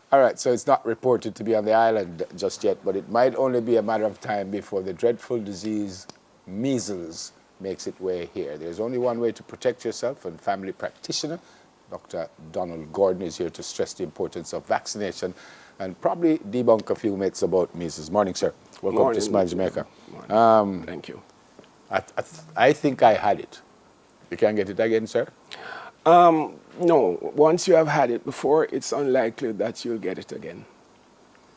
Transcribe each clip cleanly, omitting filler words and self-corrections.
All right, so it's not reported to be on the island just yet, but it might only be a matter of time before the dreadful disease, measles, makes its way here. There's only one way to protect yourself, and family practitioner Dr. Donald Gordon is here to stress the importance of vaccination and probably debunk a few myths about measles. Morning, sir. Welcome Morning. to Smile Jamaica. Thank you. I think I had it. You can get it again, sir? No, once you have had it before, it's unlikely that you'll get it again.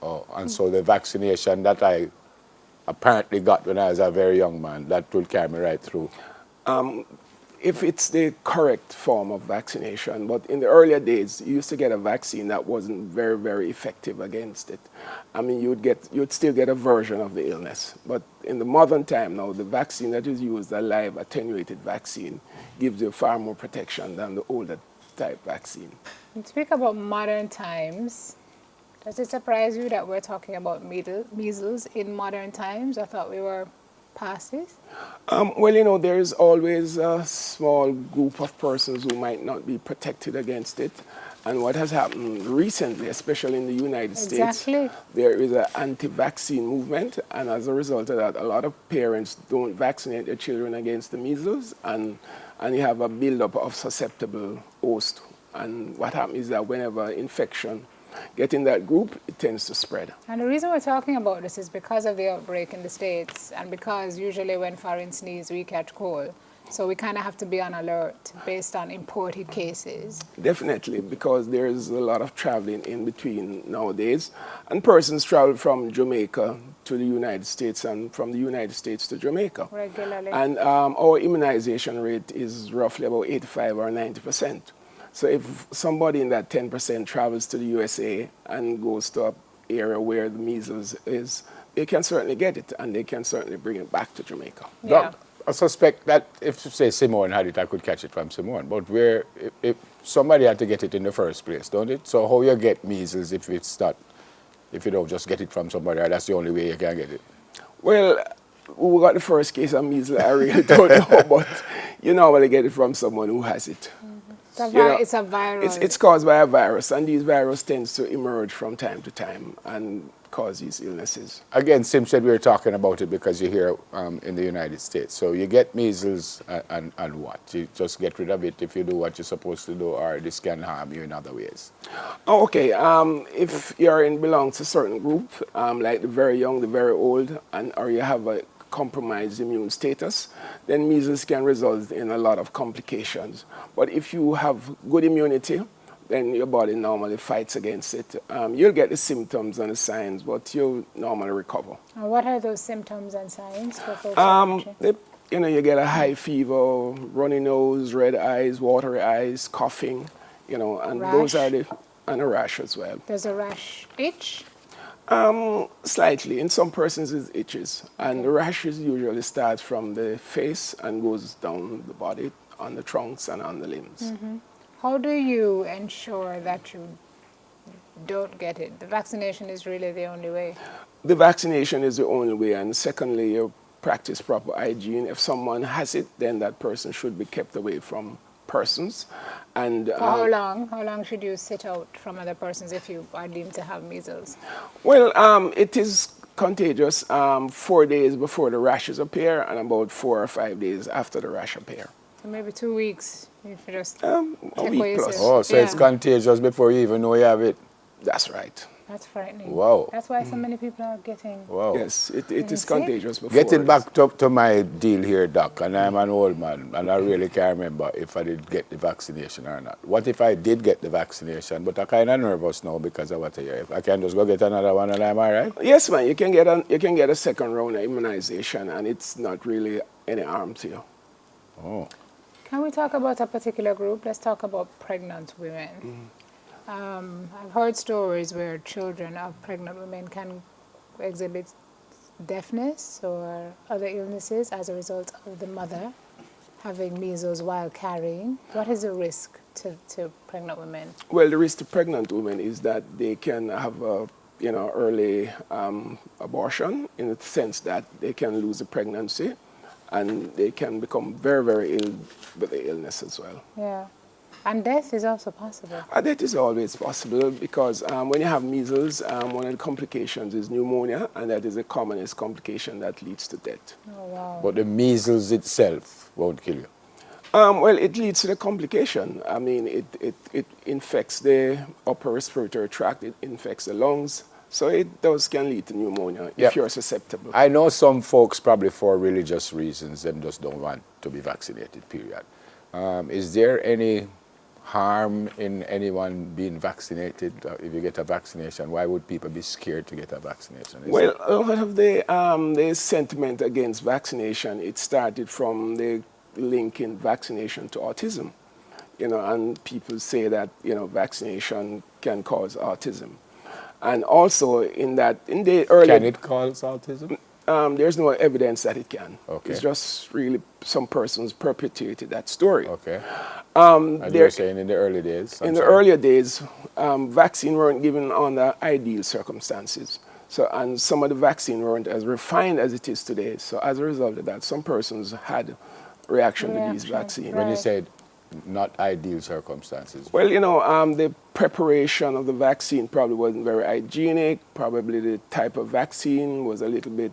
Oh, and so the vaccination that I apparently got when I was a very young man, that will carry me right through. If it's the correct form of vaccination, but in the earlier days, you used to get a vaccine that wasn't very, very effective against it. I mean, you'd still get a version of the illness. But in the modern time now, the vaccine that is used, a live attenuated vaccine, gives you far more protection than the older type vaccine. And speak about modern times. Does it surprise you that we're talking about measles in modern times? I thought we were past this. Well, you know, there is always a small group of persons who might not be protected against it. And what has happened recently, especially in the United States, there is an anti-vaccine movement. And as a result of that, a lot of parents don't vaccinate their children against the measles. And you have a buildup of susceptible host. And what happens is that whenever infection get in that group, it tends to spread. And the reason we're talking about this is because of the outbreak in the States, and because usually when foreign sneeze, we catch cold. So we kind of have to be on alert based on imported cases. Definitely, because there's a lot of traveling in between nowadays. And persons travel from Jamaica to the United States and from the United States to Jamaica. Regularly. And our immunization rate is roughly about 85 or 90%. So if somebody in that 10% travels to the USA and goes to an area where the measles is, they can certainly get it, and they can certainly bring it back to Jamaica. Yeah. I suspect that if, say, Simone had it, I could catch it from Simone. But if somebody had to get it in the first place, don't it? So how you get measles if you don't just get it from somebody, that's the only way you can get it? Well, who got the first case of measles, I really don't know, but you normally get it from someone who has it. It's a virus. It's caused by a virus, and these viruses tends to emerge from time to time and cause these illnesses. Again, Sim said we were talking about it because you're here in the United States. So you get measles and what? You just get rid of it if you do what you're supposed to do, or this can harm you in other ways? Oh, okay. If you belong to a certain group, like the very young, the very old, or you have a compromised immune status, then measles can result in a lot of complications. But if you have good immunity, then your body normally fights against it. You'll get the symptoms and the signs, but you'll normally recover. And what are those symptoms and signs for folks? You get a high fever, runny nose, red eyes, watery eyes, coughing, and rash. Those are and a rash as well. Does a rash itch? Slightly. In some persons it itches. And the rashes usually start from the face and goes down the body, on the trunks and on the limbs. Mm-hmm. How do you ensure that you don't get it? The vaccination is really the only way. The vaccination is the only way. And secondly, you practice proper hygiene. If someone has it, then that person should be kept away from persons. And for how long? How long should you sit out from other persons if you are deemed to have measles? Well, it is contagious 4 days before the rashes appear and about 4 or 5 days after the rash appear. So maybe 2 weeks if you just a week plus. Oh, so it's contagious before you even know you have it? That's right. That's frightening. Wow. That's why so many people are getting... Wow. Yes, it is contagious before. Getting back to my deal here, Doc, and I'm an old man, and I really can't remember if I did get the vaccination or not. What if I did get the vaccination, but I'm kind of nervous now because of what I hear? If I can just go get another one and I'm all right? Yes, man. You can get a second round of immunization, and it's not really any harm to you. Oh. Can we talk about a particular group? Let's talk about pregnant women. Mm-hmm. I've heard stories where children of pregnant women can exhibit deafness or other illnesses as a result of the mother having measles while carrying. What is the risk to pregnant women? Well, the risk to pregnant women is that they can have a early abortion, in the sense that they can lose the pregnancy and they can become very, very ill with the illness as well. Yeah. And death is also possible. That is always possible because when you have measles, one of the complications is pneumonia, and that is the commonest complication that leads to death. Oh, wow. But the measles itself won't kill you. Well, it leads to the complication. I mean, it infects the upper respiratory tract, it infects the lungs, so it can lead to pneumonia if you're susceptible. I know some folks probably for religious reasons, them just don't want to be vaccinated, period. Is there any harm in anyone being vaccinated? If you get a vaccination, why would people be scared to get a vaccination? Well, a lot of the sentiment against vaccination, it started from the linking vaccination to autism, and people say that, vaccination can cause autism. And also in the early... Can it cause autism? There's no evidence that it can. Okay. It's just really some persons perpetuated that story. Okay. And you're saying in the early days? In the earlier days, vaccine weren't given under ideal circumstances. So, and some of the vaccine weren't as refined as it is today. So as a result of that, some persons had reaction to these vaccines. When you said not ideal circumstances? Well, the preparation of the vaccine probably wasn't very hygienic. Probably the type of vaccine was a little bit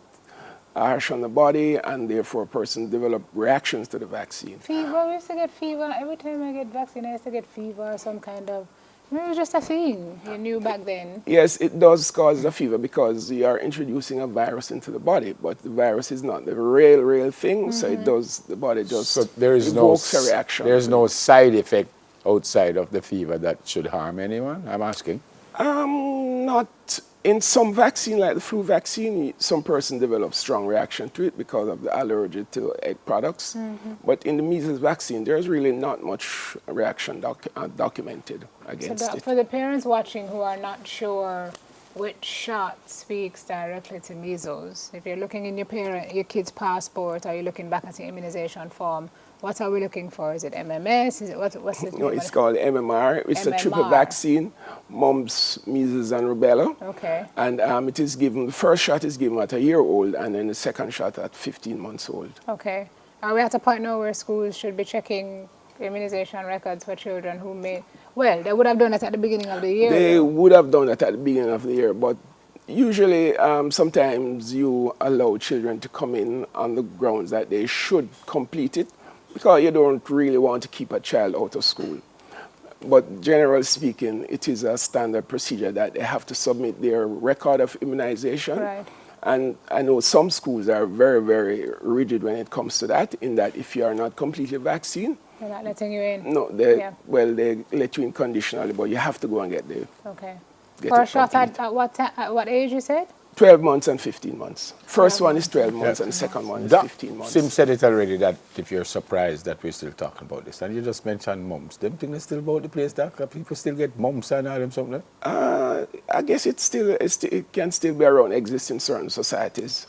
harsh on the body, and therefore a person developed reactions to the vaccine. Fever, we used to get fever. Every time I get vaccinated, I used to get fever, some kind of... It was just a thing you knew back then. Yes, it does cause a fever because you are introducing a virus into the body, but the virus is not the real thing, so it does, the body just evokes a reaction. There's no side effect outside of the fever that should harm anyone, I'm asking? Not in some vaccine, like the flu vaccine, some person develop strong reaction to it because of the allergy to egg products. But in the measles vaccine, there's really not much reaction documented against it. For the parents watching who are not sure which shot speaks directly to measles, if you're looking in your kid's passport or you're looking back at the immunization form, what are we looking for? Is it MMS? Is it what's it? No, it's called MMR. It's a triple vaccine: mumps, measles, and rubella. Okay. And it is given. The first shot is given at a year old, and then the second shot at 15 months old. Okay. Are we at a point now where schools should be checking immunization records for children who may? Well, they would have done it at the beginning of the year. They would have done it at the beginning of the year, but usually, sometimes you allow children to come in on the grounds that they should complete it, because you don't really want to keep a child out of school. But generally speaking, it is a standard procedure that they have to submit their record of immunization. Right. And I know some schools are very, very rigid when it comes to that, in that if you are not completely vaccinated, they're not letting you in. no, they let you in conditionally, but you have to go and get the For a shot at what age you said? 12 months and 15 months. First one is 12 months and the second one is 15 months. Sim said it already, that if you're surprised that we're still talking about this, and you just mentioned mumps. Them things still about the place, Doc? People still get mumps and all them something? I guess it can still be around, exist in certain societies.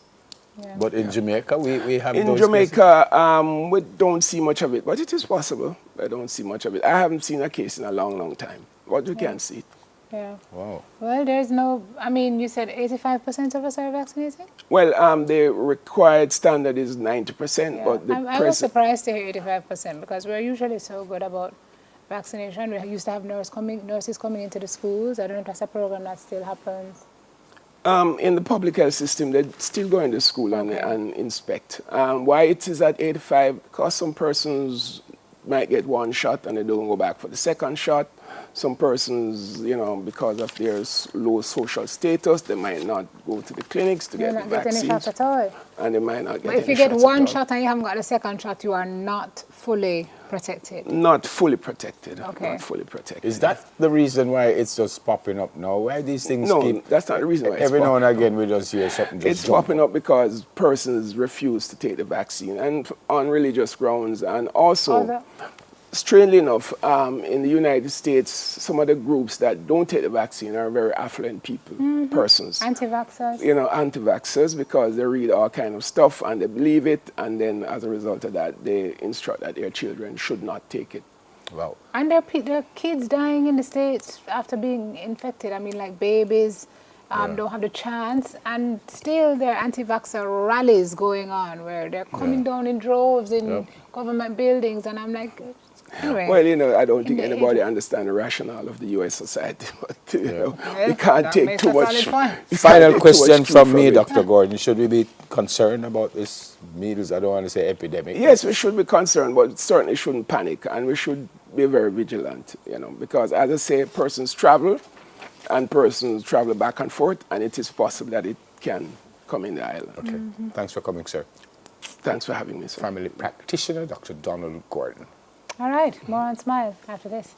Yeah. But in Jamaica, we have in those Jamaica, we don't see much of it, but it is possible. I don't see much of it. I haven't seen a case in a long, long time, but we can see it. Yeah. Wow. Well, there's no, I mean, you said 85% of us are vaccinated? Well, the required standard is 90%, Yeah. but I was surprised to hear 85% because we're usually so good about vaccination. We used to have nurses coming into the schools. I don't know if that's a program that still happens. In the public health system, they still go into school and inspect. Why it is at 85? Because some persons might get one shot and they don't go back for the second shot. Some persons, because of their low social status, they might not go to the clinics to get the vaccines. Any shots at all. And they might not get But any if you get shots one at all. shot and you haven't got a second shot, you are not fully protected. Not fully protected. Okay. Not fully protected. Is that the reason why it's just popping up now? Why these things No, that's not the reason why it's every now and popping again we just hear something just It's popping up because persons refuse to take the vaccine, and on religious grounds, and also, strangely enough, in the United States, some of the groups that don't take the vaccine are very affluent people, persons. Anti-vaxxers? Anti-vaxxers, because they read all kind of stuff and they believe it, and then as a result of that, they instruct that their children should not take it. Wow. And there are kids dying in the States after being infected. I mean, like babies don't have the chance, and still there are anti-vaxxer rallies going on where they're coming down in droves in government buildings, and I'm like, Anyway, Well, you know, I don't think the anybody age- understands the rationale of the U.S. society, but you know, Well, we can't that take makes too a much. solid point. we can't Final take too question much cue from me, it. Dr. Gordon. Should we be concerned about this measles? I don't want to say epidemic. Yes, we should be concerned, but certainly shouldn't panic, and we should be very vigilant, you know, because as I say, persons travel back and forth, and it is possible that it can come in the island. Okay. Thanks for coming, sir. Thanks for having me, sir. Family practitioner, Dr. Donald Gordon. All right, more on Smile after this.